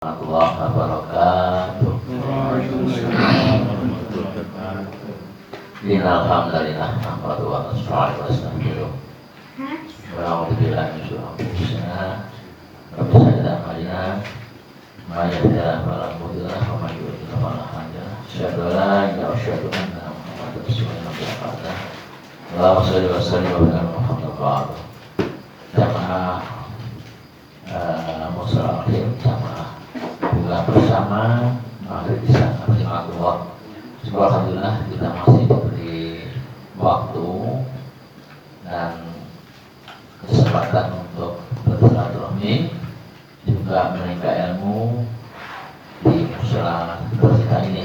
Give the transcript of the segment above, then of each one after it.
Warahmatullahi wabarakatuh. Innal hamdalillah nahmaduhu wa nasta'inuhu wa nastaghfiruh. Wa na'udzu billahi min shururi anfusina wa min sayyi'ati a'malina. May yahdihillahu fala mudilla lahu wa may yudlil fala hadiya lahu. Asyhadu an la ilaha illallah wa asyhadu anna Muhammadar Rasulullah. Allahumma shalli wa sallim wa barik ala Muhammad wa ala jamaah muslimin jamaah buka bersama maghrib di sana rahimahullah. Alhamdulillah kita masih diberi waktu dan kesempatan untuk bersilaturahmi juga menimba ilmu di musyawarah kita ini.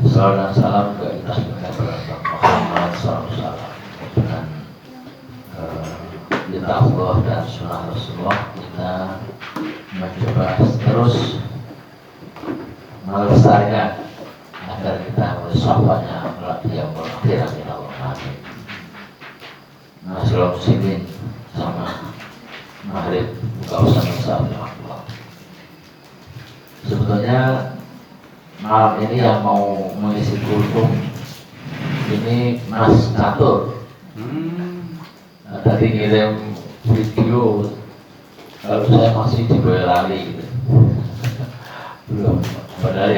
Salam dan salam juga kita sampaikan kepada Muhammad SAW dengan kita Allah dan sunnah Rasulullah. Kita mencoba terus melestarikan agar kita bersahwatnya yang berakhirat ya Allah. Amin. Masyaallah muslimin sama maghrib buka usaha Allah. Sebetulnya malam ini yang mau mengisi kultum ini Mas Catur. Tadi ngirim video, kalau saya masih di Boyolali gitu. Belum, padahal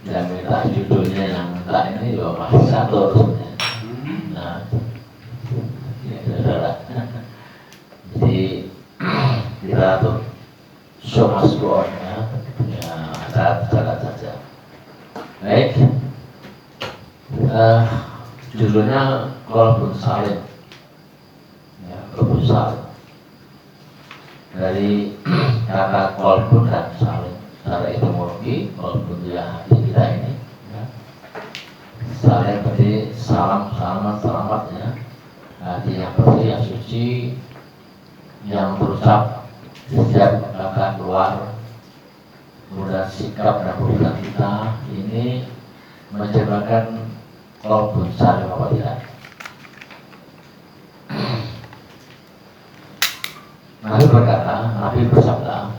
yang minta judulnya, yang minta ini loh Mas Catur. Nah, ya saudara. Jadi kita tuh show mas ya, jaga saja. Baik, judulnya Qalbun Salim. Qalbun Salim dari kata qalbun dan salim. Secara etimologi qalbun ya hati kita ini ya. Salim berarti salam, selamat ya. Hati yang bersih, yang suci, yang berucap setiap kata keluar, kemudian sikap dan perbuatan kita ini mencerminkan qalbun salim apa tidak. Nabi berkata, Nabi bersabda,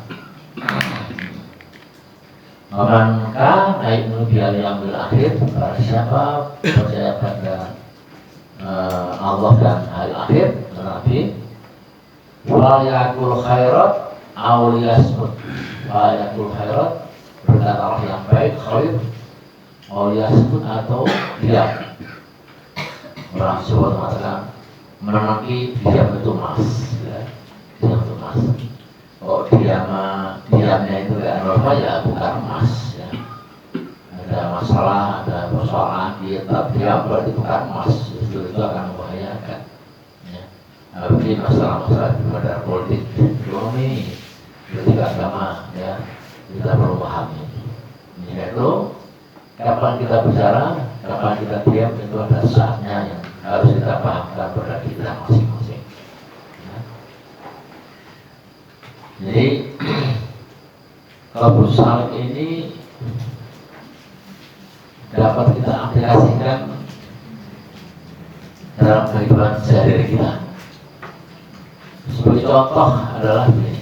"Maka naik menuju yang akhir, barang siapa percaya pada Allah dan hari akhir, Nabi, wal yakul khairat awliyasmut, wal yakul khairat berkatalah yang baik, khair, awliyasmut atau diam." Orang sebut mengatakan menangi diam itu emas. Diam itu emas. Oh diamnya itu ya normal ya bukan emas ya. Ada masalah, ada persoalan dia tetap diam berarti bukan emas. Itu akan membahayakan. Ya. Begini masalah-masalah di dalam politik, ekonomi, politik agama ya kita perlu pahami. Yaitu kapan kita bicara, kapan kita diam itu ada saatnya yang harus kita pahamkan pada kita masing-masing. Jadi qalbun salim ini dapat kita aplikasikan dalam kehidupan sehari-hari kita. Sebagai contoh adalah ini.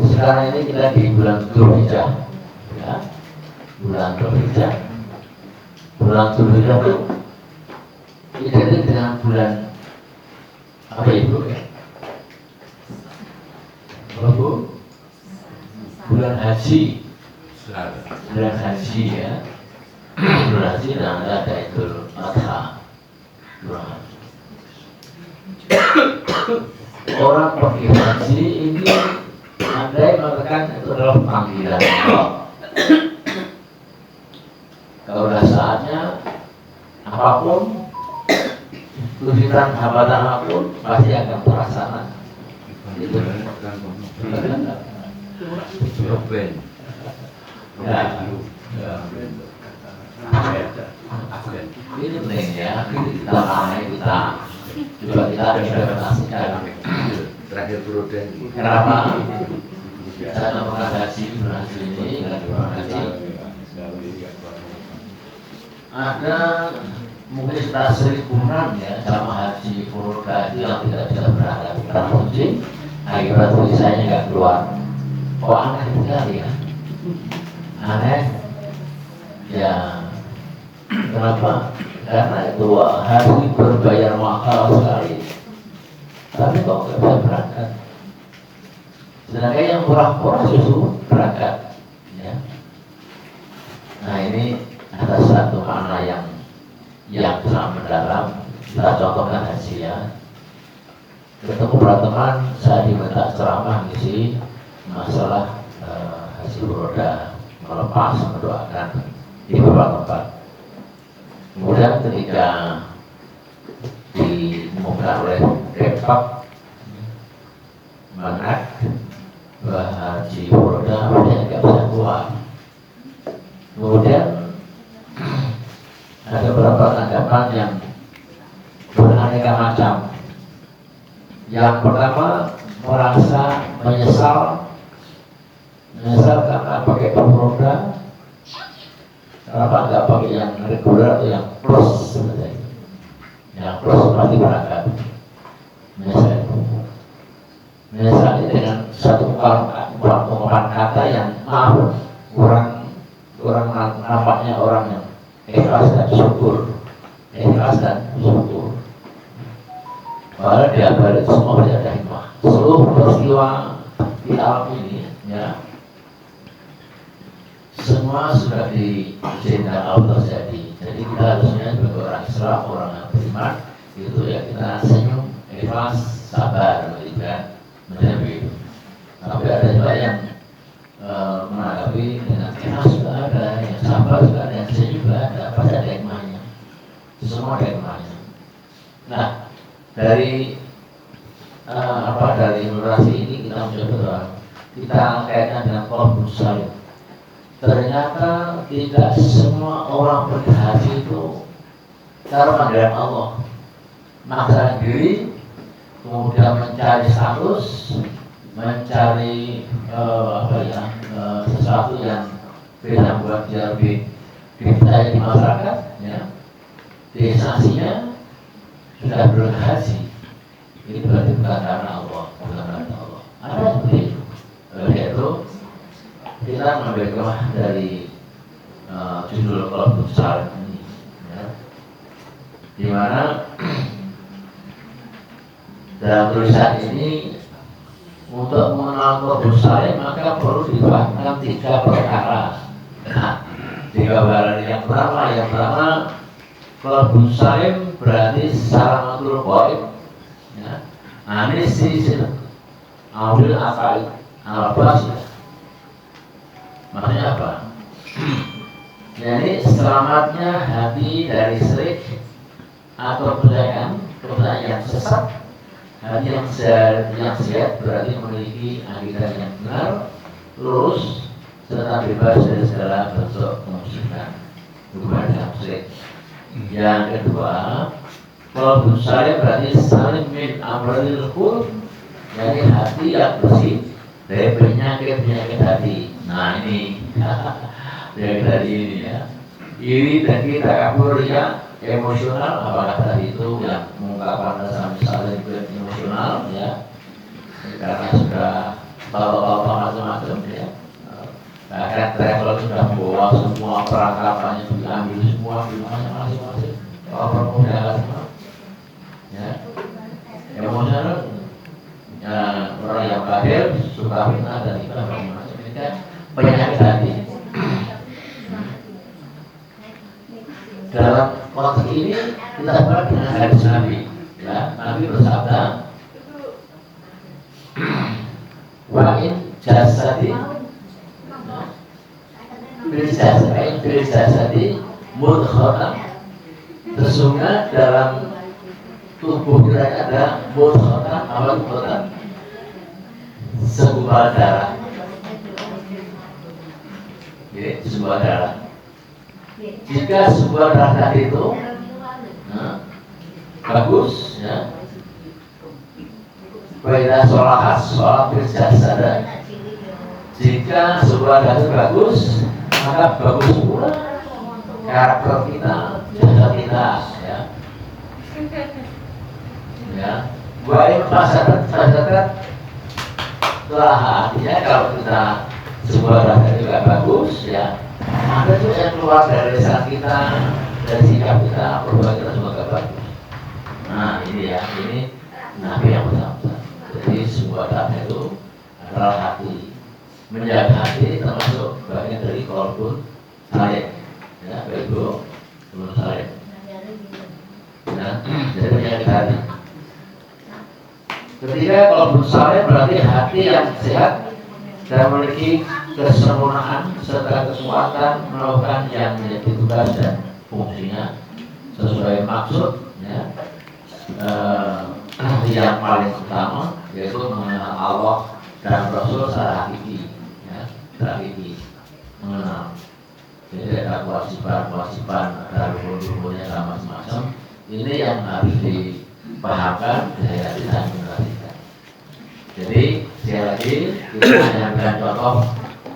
Sekarang ini kita di bulan Dzulhijjah, ya, bulan Dzulhijjah. Bulan Dzulhijjah itu identik dengan bulan apa ibu ya? Bu? Bulan haji, bulan haji ya, bulan haji dan ada Idul Adha. Orang pergi haji ini andai mengatakan itu adalah panggilan Allah. Kalau sudah saatnya apapun, kesulitan hambatan apapun pasti akan terlaksana. Itu ini penting ya, kita pahami, kita juga kita implementasikan. Terakhir Pruden. Kenapa? Saya melakukan haji bulan haji ini dan bulan haji. Ada mungkin setelah 1000 ya sama haji furoda itu yang tidak bisa berangkat ke tanah suci, akhirnya tulisannya nggak keluar. Kok aneh sekali ya? Aneh ya. Kenapa? Karena itu haji berbayar mahal sekali, tapi kok nggak bisa berangkat. Sedangkan yang murah-murah justru berangkat. Ya. Nah ini ada satu makna yang sangat mendalam. Kita contohkan haji ya. Ketemu para teman, saya diminta ceramah ngisi masalah haji furoda, melepas, mendoakan di beberapa tempat. Kemudian ketika diumumkan oleh Depak Menak haji furoda dia nggak bisa keluar. Kemudian ada beberapa tanggapan yang beraneka macam. Yang pertama merasa menyesal karena pakai furoda. Kenapa nggak pakai yang reguler atau yang plus? Yang plus pasti berangkat. Menyesal dengan satu ungkapan kata yang maaf, kurang nampaknya orang yang ikhlas dan syukur. Padahal di balik semua ada hikmah. Seluruh peristiwa di alam ini, ya, semua sudah diizinkan Allah terjadi. Jadi kita harusnya sebagai orang Islam, orang yang beriman, itu ya kita senyum, ikhlas, sabar, gitu kan. Begitu. Tapi ada juga yang menanggapi dengan ikhlas juga ada, yang sabar juga ada, yang senyum juga ada. Pasti ada hikmahnya. Semua ada hikmahnya. Nah, dari ilustrasi ini kita mencoba kita kaitkan dengan qalbun salim. Ternyata tidak semua orang berhaji itu cara panggilan Allah, maksakan diri, kemudian mencari status, mencari sesuatu yang bisa membuat dia lebih dipercaya di masyarakat, ya. Destinasinya sudah berhaji, ini berarti bukan karena Allah, bukan karena Allah. Ada seperti itu. Yaitu kita mengambil kemah dari judul qalbun salim ini, ya. Di mana dalam tulisan ini untuk mengenal qalbun salim maka perlu dipahami 3 perkara. Nah, 3 perkara yang pertama qalbun salim berarti salamatul qaib, ya. Anisi awil akal al-basyir. Maksudnya apa? Jadi selamatnya hati dari syirik atau kepercayaan yang sesat. Hati yang sehat berarti memiliki akidah yang benar, lurus, serta bebas dari segala bentuk kemusyrikan, hubungan dengan syirik. Yang kedua, qalbun salim berarti salim min amril qulub, jadi hati yang bersih dari penyakit hati. Nah ini dari ini, ya. Iri, dengki, takabur, ya, emosional. Apakah tadi itu yang mengungkapkan rasa misalnya emosional, ya, karena sudah bawa macam-macam, ya. Bahkan travel sudah membawa semua perangkapannya, diambil semua, masing-masing. Permudahan semua, ya. Emosional, ya, orang yang bahir, suka fitnah dan itu macam-macam. Ini kan penyakit hati. Dalam konteks ini kita berbicara dengan hadis Nabi, ya. Nabi bersabda, wa in jasadi bil jasadi mudghatan, sesungguhnya dalam tubuh kita ada mudghatan, apa mudghatan? Segumpal darah. Jadi sebuah darah. Jika sebuah darah tadi itu bagus, ya. Baiklah sholat berjasa. Jika sebuah darah itu bagus, maka bagus pula karakter kita, jasa kita, ya. Ya, buat fasadat telah artinya kalau kita sebuah data juga bagus ya, ada juga yang keluar dari lisan kita, dari sikap kita, perubahan kita juga bagus. Nah ini ya, ini nabi yang bersama. Jadi sebuah data itu adalah hati. Menjaga hati termasuk bagian dari kolbun saleh, ya, begitu, kolbun saleh. Nah, jadi menjaga hati. Ketika kolbun saleh berarti hati yang sehat dan memiliki kesempurnaan serta kekuatan melakukan yang menjadi tugas dan fungsinya sesuai maksud, ya. Yang paling utama yaitu mengenal Allah dan Rasul secara hakiki, ya, secara hakiki mengenal. Jadi ada kewajiban, ada rukun-rukunnya dan macam-macam. Ini yang harus dipahamkan, dihayati dan diperhatikan. Jadi sekali lagi kita hanya memberikan contoh,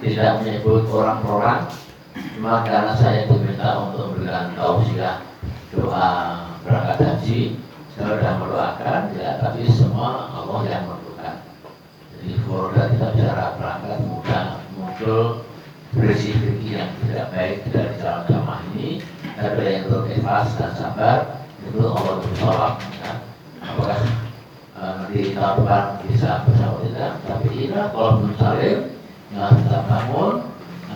tidak menyebut orang-orang, cuma karena saya diminta untuk memberikan tausiah doa berangkat haji. Saya sudah mendoakan, ya, tapi semua Allah yang menentukan. Jadi kalau kita bicara berangkat muncul bersih-bersih yang tidak baik dari jalan agama ini, tapi yang untuk ikhlas dan sabar itu Allah bertolak. Ya. Apakah nanti tahun depan bisa bersama tidak? Tapi ini kalau belum saling, ya kita bangun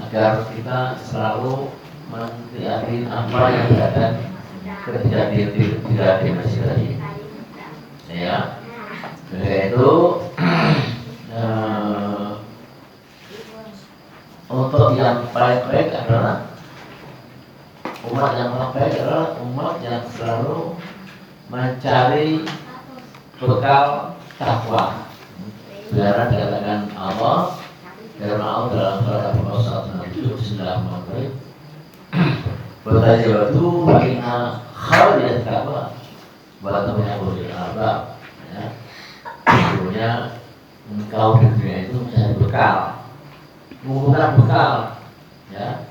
agar kita selalu mengikuti apa yang berada ketika tidak dimensi tadi, ya. Yaitu untuk yang paling baik adalah umat yang paling baik adalah umat yang selalu mencari bekal takwa. Biarlah dikatakan Allah, karena Allah dalam surat Al-Baqarah 169 bertajawatu bagaimana hal yang takwa buatnya boleh apa, ya. Sebenarnya engkau di dunia itu mencari bekal, mengumpulkan bekal, ya.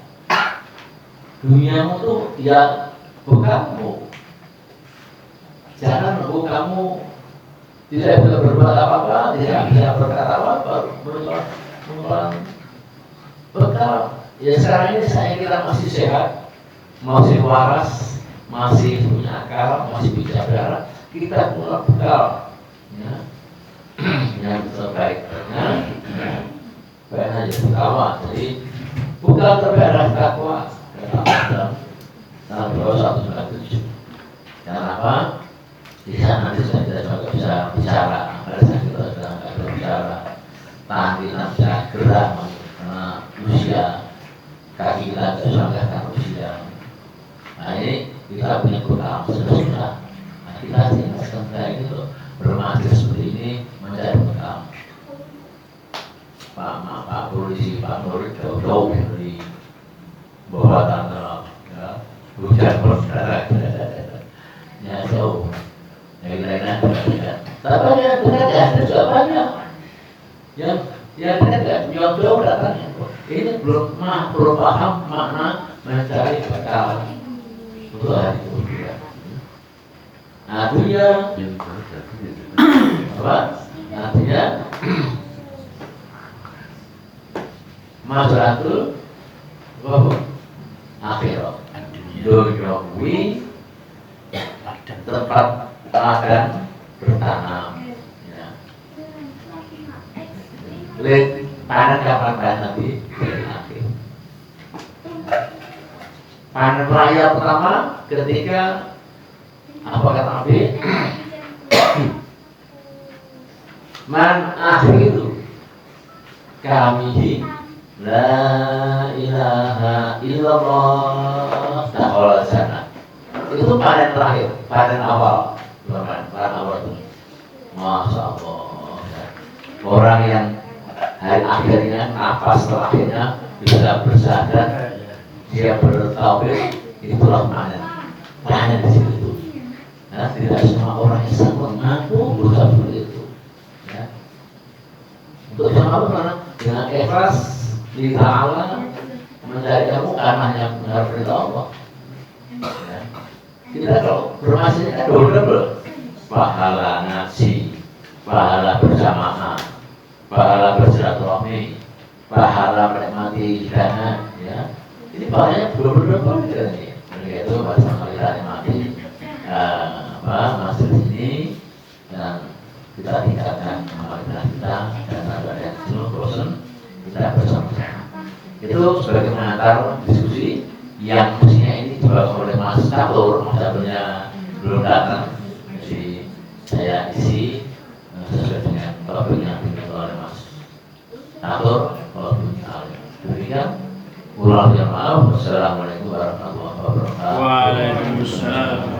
Duniamu tuh ya bekalmu. Jangan nunggu kamu tidak bisa berbuat apa-apa, tidak bisa berkata apa-apa, mengumpulkan bekal. Ya sekarang ini saya kira masih sehat, masih waras, masih punya akal, masih bicara, kita punya bekal, ya, yang terbaiknya, baik aja takwa. Jadi bekal terbaik adalah takwa. Dalam doa 197. Kenapa? Di sana nanti saya tidak juga bisa bicara, pada saat kita sudah nggak bisa bicara, tangan kita bisa gerak karena usia, kaki kita sudah karena usia. Nah ini kita punya bekal sudah. Nah kita tinggal kayak gitu bermaksud seperti ini mencari bekal. Pak polisi, Pak Nur jauh dari bawah tanah, ya, hujan berdarah, ya jauh. Yang lainnya tapi yang dekat ya ada juga banyak. Yang dekat jauh datangnya. Ini belum paham makna mencari bekal untuk hari kemudian. Nah dia apa? Artinya masyarakat akhirat duniawi tempat ladang bertanam, ya. Lihat panen kapan nanti akhir. Panen raya pertama ketika apa kata Nabi? Man akhiru kami la ilaha illallah dakhala jannah. Itu panen terakhir, panen awal. Panen awal itu. Masya Allah. Orang yang hari akhirnya, nafas terakhirnya bisa bersadar, dia bertauhid, itulah panen. Panen di situ. Nah, tidak semua orang yang mengaku berusaha seperti itu. Ya. Untuk sama mana? Dengan ikhlas di Ta'ala mencari kamu karena yang benar perintah Allah. Ya. Kita kalau bermaksudnya kan double, pahala ngaji, pahala berjamaah, pahala bersilaturahmi, pahala menikmati hidangan, ya. Ini pahalanya berapa ini? Yaitu bersama kita nikmati masjid ini dan kita tingkatkan amal ibadah kita dan ada yang bosan kita bersama-sama. Itu sebagai pengantar diskusi yang mestinya ini dibawa oleh Mas Catur, Mas Caturnya belum datang, jadi saya isi sesuai dengan topik yang diminta oleh Mas Catur. Kalau demikian, kurang maaf. Wassalamualaikum warahmatullahi wabarakatuh. Waalaikumsalam.